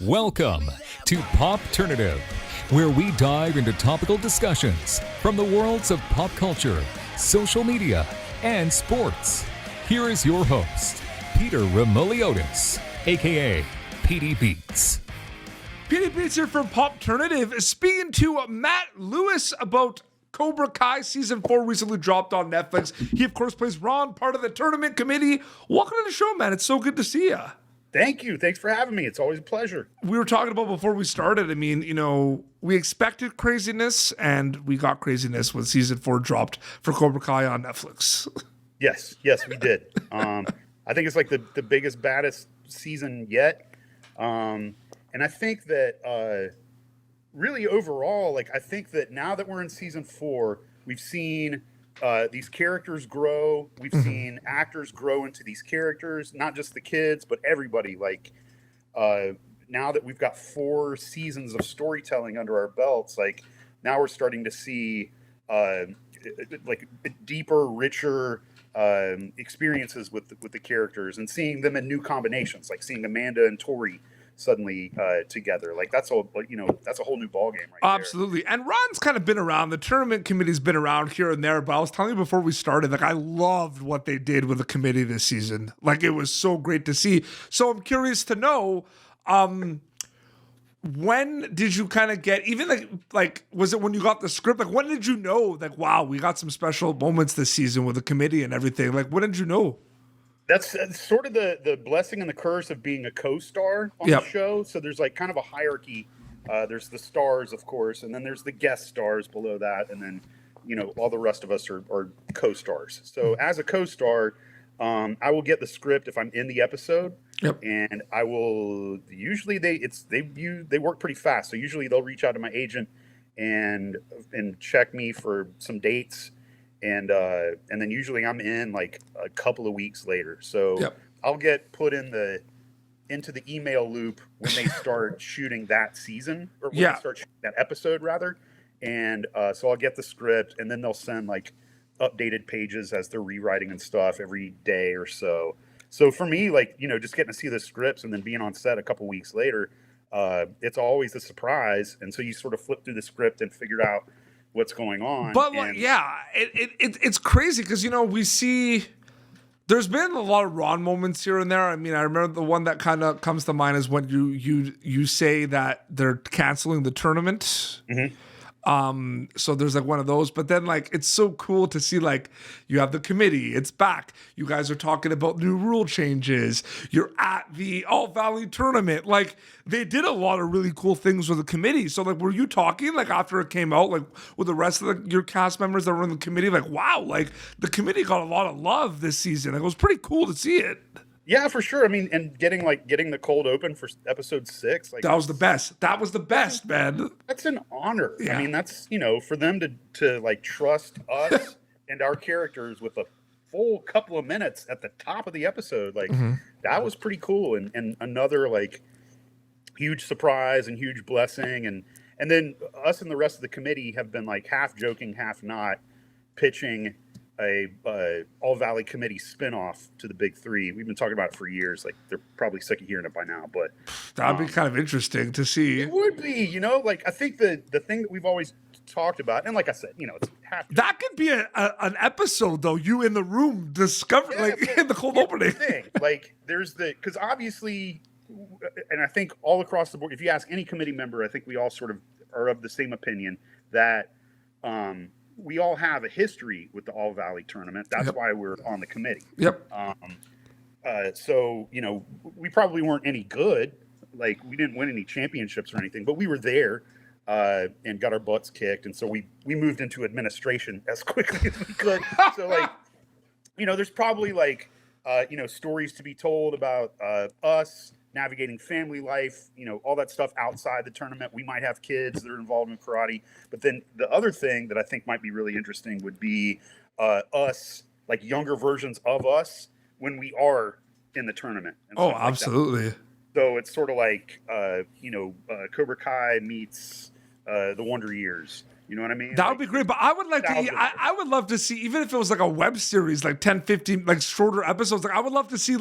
Welcome to Popternative, where we dive into topical discussions from the worlds of pop culture, social media, and sports. Here is your host, Peter Remoliotis, aka PD Beats. PD Beats here from Popternative, speaking to Matt Lewis about Cobra Kai Season 4 recently dropped on Netflix. He, of course, plays Ron, part of the tournament committee. Welcome to the show, man. It's so good to see you. Thank you. Thanks for having me. It's always a pleasure. We were talking about before we started, we expected craziness, and we got craziness when Season 4 dropped for Cobra Kai on Netflix. Yes, we did. I think it's like the biggest, baddest season yet. And I think that really overall, I think that now that we're in Season 4, we've seen these characters grow. We've seen actors grow into these characters, not just the kids, but everybody. Now that we've got 4 seasons of storytelling under our belts, now we're starting to see deeper, richer experiences with the characters and seeing them in new combinations, like seeing Amanda and Tori suddenly together. That's a whole new ballgame right there. Absolutely. And Ron's kind of been around. The tournament committee's been around here and there, but I was telling you before we started, I loved what they did with the committee this season. It was so great to see. So I'm curious to know, when did you kind of get, even was it when you got the script? When did you know, wow, we got some special moments this season with the committee and everything? When did you know? That's sort of the blessing and the curse of being a co-star on the show. So there's kind of a hierarchy. There's the stars, of course, and then there's the guest stars below that, and then all the rest of us are co-stars. So as a co-star, I will get the script if I'm in the episode, and I will usually they work pretty fast. So usually they'll reach out to my agent and check me for some dates. And then usually I'm in a couple of weeks later. So I'll get put into the email loop when they start shooting that season, or when they start shooting that episode rather. And so I'll get the script, and then they'll send updated pages as they're rewriting and stuff every day or so. So for me, just getting to see the scripts and then being on set a couple weeks later, it's always a surprise. And so you sort of flip through the script and figure out what's going on. But it's crazy because we see there's been a lot of Ron moments here and there. I remember the one that kind of comes to mind is when you say that they're canceling the tournament. So there's one of those, but then it's so cool to see you have the committee, it's back. You guys are talking about new rule changes. You're at the All Valley tournament. They did a lot of really cool things with the committee. So were you talking after it came out, with the rest of your cast members that were in the committee, wow, the committee got a lot of love this season. It was pretty cool to see it. Yeah, for sure. And getting the cold open for episode 6, that was the best. That was the best, man. That's an honor. Yeah. That's for them to trust us and our characters with a full couple of minutes at the top of the episode. That was pretty cool, and another huge surprise and huge blessing. And then us and the rest of the committee have been half joking, half not, pitching a All Valley Committee spinoff to the Big Three. We've been talking about it for years. They're probably sick of hearing it by now, but that'd be kind of interesting to see. It would be, I think the thing that we've always talked about, and like I said, it's half that could be an episode though. You in the room discovering in the cold opening. There's because obviously, and I think all across the board, if you ask any committee member, I think we all sort of are of the same opinion that we all have a history with the All Valley tournament. That's why we're on the committee. So, we probably weren't any good. We didn't win any championships or anything, but we were there and got our butts kicked. And so we moved into administration as quickly as we could. So, there's probably stories to be told about us navigating family life, all that stuff outside the tournament. We might have kids that are involved in karate. But then the other thing that I think might be really interesting would be us, younger versions of us when we are in the tournament. And absolutely. So it's sort of Cobra Kai meets the Wonder Years. You know what I mean? That would be great. But I would I would love to see, even if it was a web series, 10, 15, shorter episodes. I would love to see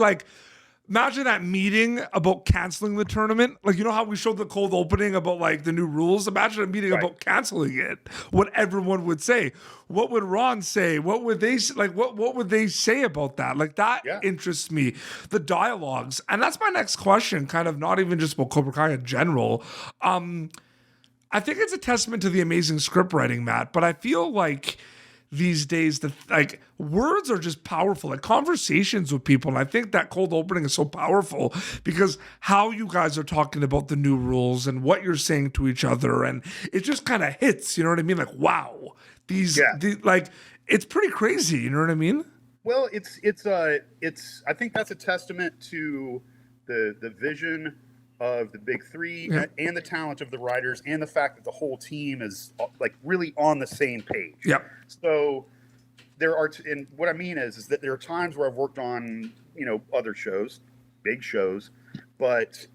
Imagine that meeting about canceling the tournament. Like, you know how we showed the cold opening about like the new rules? Imagine a meeting about canceling it. What everyone would say. What would Ron say? What would they like? What would they say about that? Like that interests me. The dialogues, and that's my next question. Kind of not even just about Cobra Kai in general. I think it's a testament to the amazing script writing, Matt. But I feel like these days, like words are just powerful, like conversations with people. And I think that cold opening is so powerful because how you guys are talking about the new rules and what you're saying to each other. And it just kind of hits, you know what I mean? Like, wow, these like, it's pretty crazy. You know what I mean? Well, it's, I think that's a testament to the vision of the big three and the talent of the writers and the fact that the whole team is like really on the same page. Yeah. So there are, and what I mean is that there are times where I've worked on, other shows, big shows, but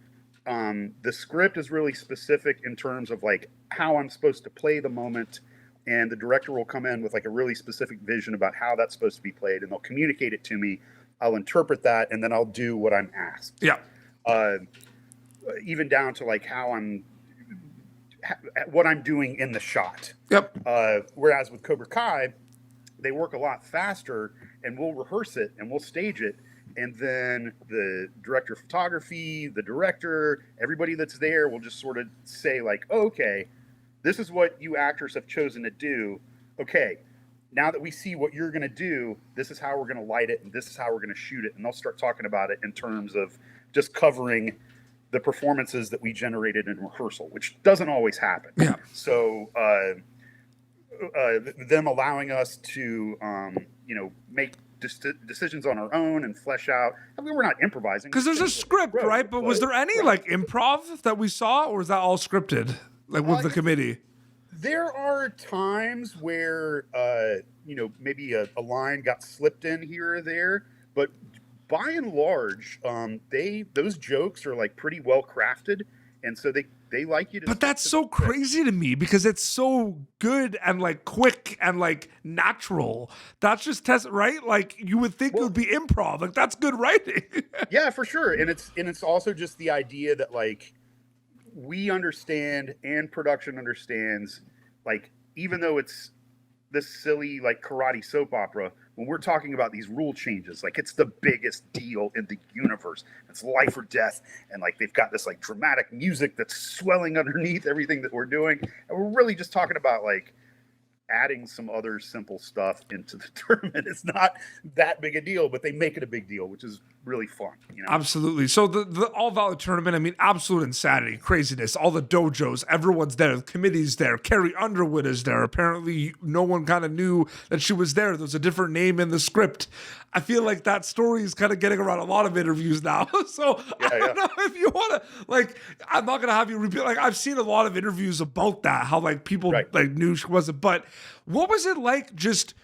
the script is really specific in terms of like how I'm supposed to play the moment. And the director will come in with like a really specific vision about how that's supposed to be played. And they'll communicate it to me. I'll interpret that. And then I'll do what I'm asked. Yeah. Even down to like what I'm doing in the shot. Yep. Whereas with Cobra Kai, they work a lot faster and we'll rehearse it and we'll stage it. And then the director of photography, the director, everybody that's there will just sort of say like, oh, okay, this is what you actors have chosen to do. Okay, now that we see what you're going to do, this is how we're going to light it and this is how we're going to shoot it. And they'll start talking about it in terms of just covering the performances that we generated in rehearsal, which doesn't always happen. Yeah. So them allowing us to, make decisions on our own and flesh out. I mean, we're not improvising. Because there's a script, right? But was there any like improv that we saw, or was that all scripted, like with the committee? There are times where, maybe a line got slipped in here or there, but by and large, those jokes are like pretty well crafted, and so they like you to. But that's so crazy to me because it's so good and like quick and like natural. That's just right. Like you would think it would be improv. Like that's good writing. Yeah, for sure. And it's also just the idea that like we understand and production understands, like even though it's this silly like karate soap opera, when we're talking about these rule changes, like it's the biggest deal in the universe. It's life or death. And like they've got this like dramatic music that's swelling underneath everything that we're doing. And we're really just talking about like adding some other simple stuff into the tournament. It's not that big a deal, but they make it a big deal, which is really fun. Absolutely. So the All Valley tournament, I mean, absolute insanity, craziness. All the dojos, everyone's there. The committee's there. Carrie Underwood is there. Apparently, no one kind of knew that she was there. There's a different name in the script. I feel like that story is kind of getting around a lot of interviews now. So I don't know if you want to, like, I'm not going to have you repeat. Like, I've seen a lot of interviews about that, how like people like knew she wasn't. But what was it like just,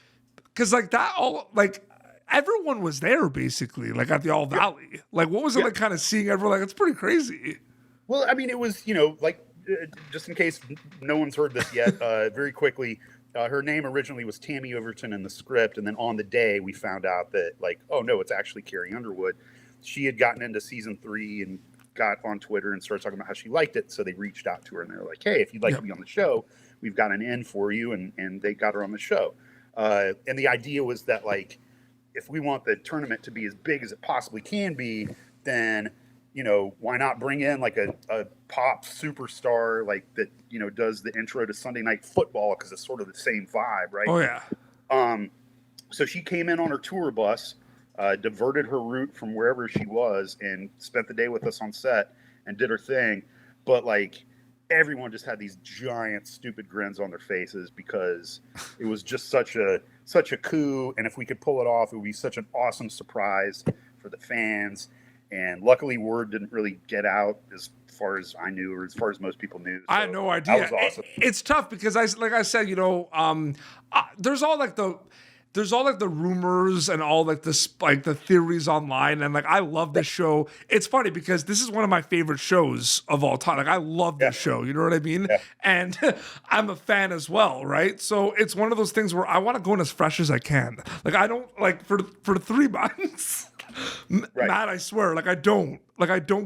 because like that all, like, everyone was there basically, like at the All Valley. Like, what was it like kind of seeing everyone? Like, it's pretty crazy. Well, I mean, it was, just in case no one's heard this yet, very quickly, her name originally was Tammy Overton in the script. And then on the day we found out that like, oh no, it's actually Carrie Underwood. She had gotten into season 3 and got on Twitter and started talking about how she liked it. So they reached out to her and they were like, hey, if you'd like to be on the show, we've got an in for you. And they got her on the show. And the idea was that like, if we want the tournament to be as big as it possibly can be, then, why not bring in like a pop superstar like that, does the intro to Sunday Night Football because it's sort of the same vibe, right? Oh, yeah. So she came in on her tour bus, diverted her route from wherever she was and spent the day with us on set and did her thing. But like everyone just had these giant stupid grins on their faces because it was just such a coup, and if we could pull it off, it would be such an awesome surprise for the fans. And luckily, word didn't really get out as far as I knew, or as far as most people knew. So I had no idea. That was awesome. It's tough because like I said, there's all like the rumors and all like the theories online, and like I love this show. It's funny because this is one of my favorite shows of all time. Like I love this show, you know what I mean? Yeah. And I'm a fan as well, right? So it's one of those things where I want to go in as fresh as I can. Like I don't like for 3 months. Right. Matt, I swear, like I don't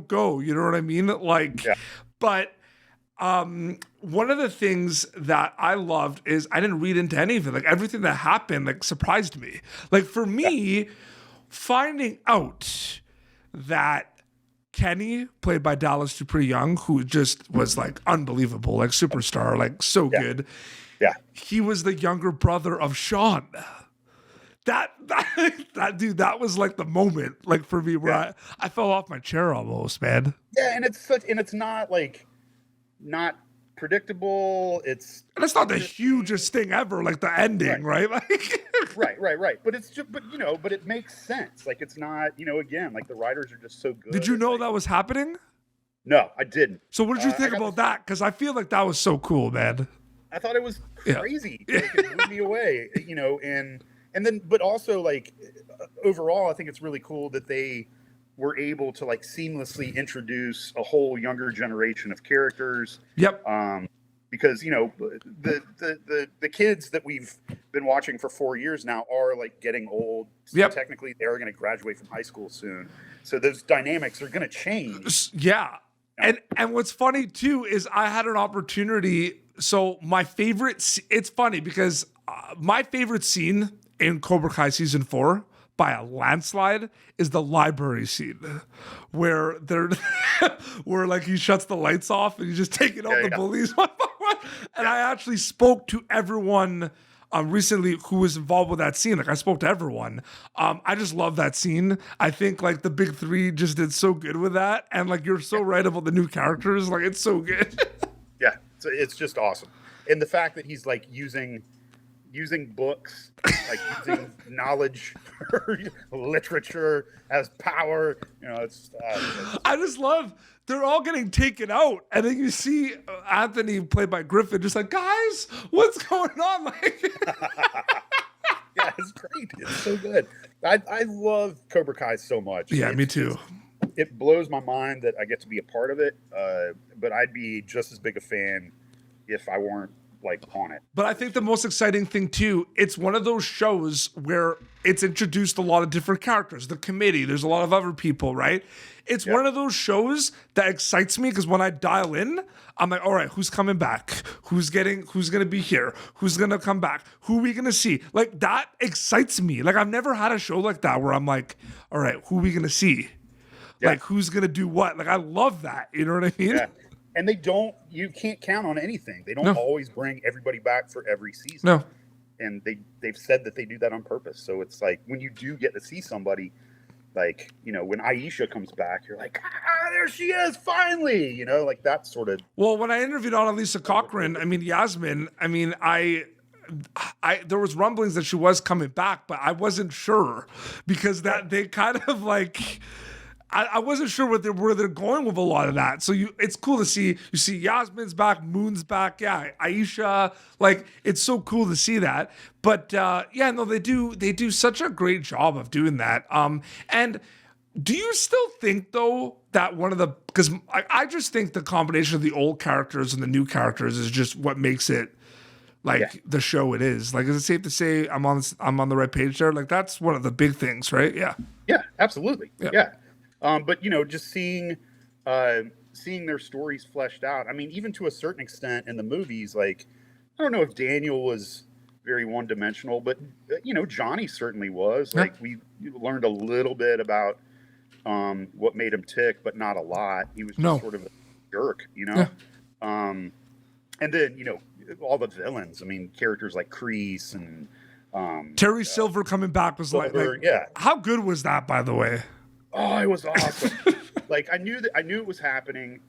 go. You know what I mean? Like, but one of the things that I loved is I didn't read into any of it. Like everything that happened, like surprised me. Like for me, finding out that Kenny, played by Dallas Dupree Young, who just was like unbelievable, like superstar, like so good. Yeah. He was the younger brother of Sean. That dude, that was like the moment, like for me, where I fell off my chair almost, man. Yeah, and it's not like not predictable. And it's not the hugest thing ever, like the ending, right? Like right. But it's just, but it makes sense. Like it's not, again, like the writers are just so good. Did you know like, that was happening? No, I didn't. So what did you think about that? Because I feel like that was so cool, man. I thought it was crazy. Like, it blew me away, and then, but also like overall, I think it's really cool that they were able to like seamlessly introduce a whole younger generation of characters. Yep. Because the kids that we've been watching for 4 years now are like getting old. So technically, they are going to graduate from high school soon. So those dynamics are going to change. Yeah. And what's funny too is I had an opportunity. So my favorite, it's funny because my favorite scene in Cobra Kai season 4 by a landslide is the library scene where where like he shuts the lights off and he's just taking out the bullies one by one. And I actually spoke to everyone recently who was involved with that scene. Like I spoke to everyone. I just love that scene. I think like the big three just did so good with that. And like you're so right about the new characters. Like it's so good. Yeah, it's just awesome. And the fact that he's like using books, like using knowledge, literature as power. It's. I just love they're all getting taken out, and then you see Anthony, played by Griffin, just like, guys, what's going on? Like, yeah, it's great. It's so good. I love Cobra Kai so much. Yeah, me too. It blows my mind that I get to be a part of it, but I'd be just as big a fan if I weren't like on it. But I think the most exciting thing too, it's one of those shows where it's introduced a lot of different characters. The committee, there's a lot of other people, right? It's one of those shows that excites me because when I dial in, I'm like, all right, who's coming back? Who's going to be here? Who's going to come back? Who are we going to see? Like that excites me. Like I've never had a show like that where I'm like, all right, who are we going to see? Yeah. Like who's going to do what? Like I love that. You know what I mean? Yeah. And you can't count on anything. They don't always bring everybody back for every season. No. And they've said that they do that on purpose. So it's like when you do get to see somebody, like, when Aisha comes back, you're like, there she is, finally, like that sort of. Well, when I interviewed Annalisa Cochran, Yasmin, there was rumblings that she was coming back, but I wasn't sure because that they kind of like. I wasn't sure where they're going with a lot of that. So it's cool to see. You see Yasmin's back, Moon's back, Aisha. Like it's so cool to see that. But they do such a great job of doing that. And do you still think though that because I just think the combination of the old characters and the new characters is just what makes it the show it is. Like, is it safe to say I'm on the right page there? Like that's one of the big things, right? Yeah. Yeah, absolutely. Yeah. But just seeing their stories fleshed out. I mean, even to a certain extent in the movies, like I don't know if Daniel was very one-dimensional, but Johnny certainly was. Like we learned a little bit about what made him tick, but not a lot. He was just sort of a jerk, Yeah. And then all the villains. I mean, characters like Kreese and Terry Silver coming back was like how good was that, by the way? Oh, it was awesome. Like I knew it was happening.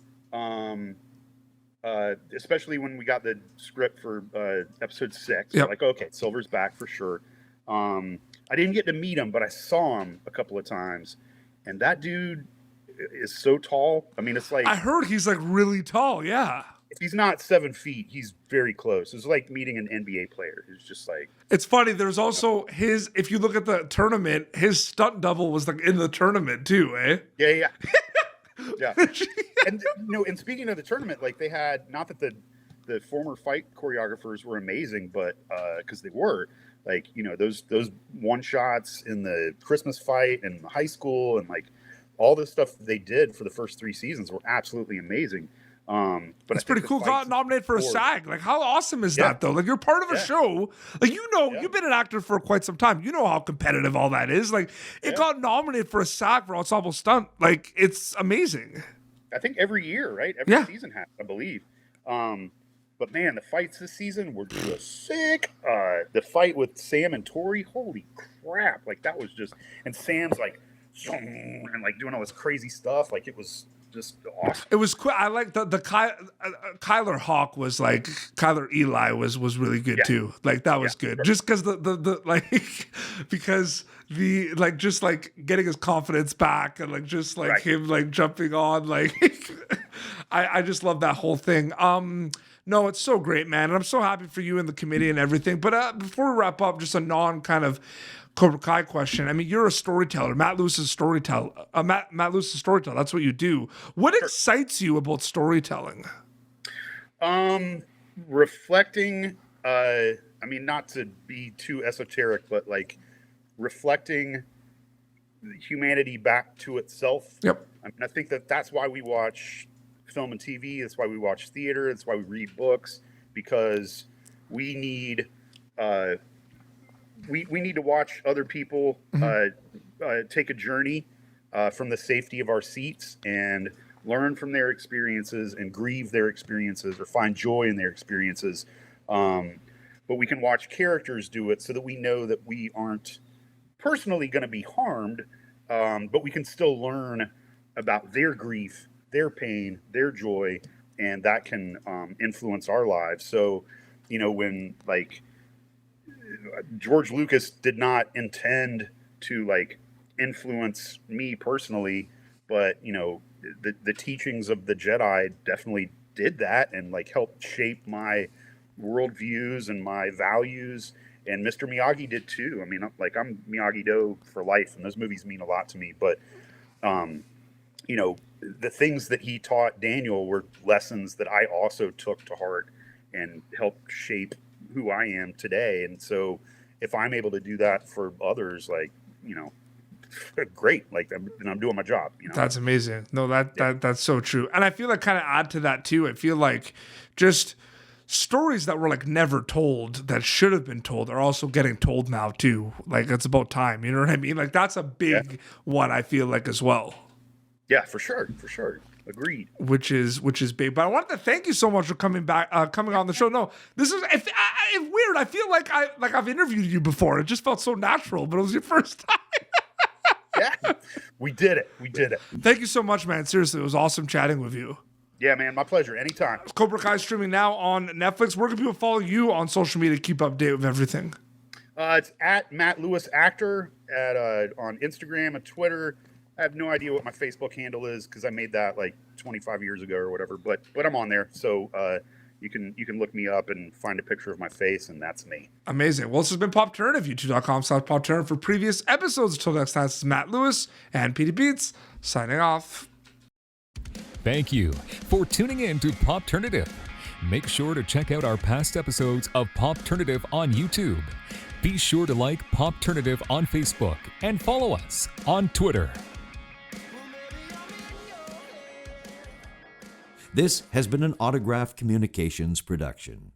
Especially when we got the script for episode 6. Yep. Like, okay, Silver's back for sure. I didn't get to meet him, but I saw him a couple of times. And that dude is so tall. I mean, it's like I heard he's like really tall, yeah. If he's not 7 feet, he's very close. It's like meeting an NBA player who's just like. It's funny. There's also if you look at the tournament, his stunt double was like in the tournament too, eh? Yeah. Yeah. And and speaking of the tournament, like they had, not that the the former fight choreographers were amazing, but because they were like, you know, those one shots in the Christmas fight and high school and like all this stuff they did for the first 3 seasons were absolutely amazing. But it's pretty cool. Got nominated for a SAG. Like, how awesome is that, though? Like, you're part of a show. Like, you know, you've been an actor for quite some time. You know how competitive all that is. Like, it got nominated for a SAG for ensemble stunt. Like, it's amazing. I think every year, right? Every season has, I believe. But man, the fights this season were just sick. The fight with Sam and Tori, holy crap! Like, that was just, and Sam's like, and like doing all this crazy stuff. Like, it was just awesome. It was cool. I like the Kyler Hawk was like, Kyler Eli was really good too. Like, that was good. Sure. Just because the like, because the like, just like getting his confidence back and like just like him like jumping on, like I just love that whole thing. No, it's so great, man, and I'm so happy for you and the committee and everything. But before we wrap up, just a non kind of Cobra Kai question. I mean, you're a storyteller. Matt Lewis's storyteller. Matt Lewis's storyteller. That's what you do. What excites you about storytelling? Reflecting. I mean, not to be too esoteric, but like reflecting humanity back to itself. Yep. I mean, I think that's why we watch film and TV. That's why we watch theater. That's why we read books, because we need. We need to watch other people take a journey from the safety of our seats and learn from their experiences and grieve their experiences or find joy in their experiences. But we can watch characters do it so that we know that we aren't personally going to be harmed, but we can still learn about their grief, their pain, their joy, and that can influence our lives. So, you know, when like George Lucas did not intend to like influence me personally, but you know, the teachings of the Jedi definitely did that and like helped shape my worldviews and my values. And Mr. Miyagi did too. I mean, like, I'm Miyagi-Do for life, and those movies mean a lot to me. But you know, the things that he taught Daniel were lessons that I also took to heart and helped shape who I am today. And so if I'm able to do that for others, like, you know, great. Like, then I'm doing my job, you know? That's amazing. No, that's so true. And I feel like kind of add to that too. I feel like just stories that were like never told that should have been told are also getting told now too. Like, it's about time. You know what I mean? Like, that's a big one, I feel like, as well. Yeah, for sure. Agreed. Which is big. But I wanted to thank you so much for coming on the show. No, this is it's weird. I feel like I've interviewed you before. It just felt so natural, but it was your first time. Yeah, we did it. Thank you so much, man. Seriously, it was awesome chatting with you. Yeah, man, my pleasure. Anytime. Cobra Kai streaming now on Netflix. Where can people follow you on social media to keep update with everything? It's at Matt Lewis Actor on Instagram and Twitter. I have no idea what my Facebook handle is because I made that like 25 years ago or whatever, but I'm on there. So you can look me up and find a picture of my face, and that's me. Amazing. Well, this has been Pop Turnative, youtube.com/PopTurnative for previous episodes. Until next time, this is Matt Lewis and Petey Beats signing off. Thank you for tuning in to Pop Turnative. Make sure to check out our past episodes of Pop Turnative on YouTube. Be sure to like Pop Turnative on Facebook and follow us on Twitter. This has been an Autograph Communications production.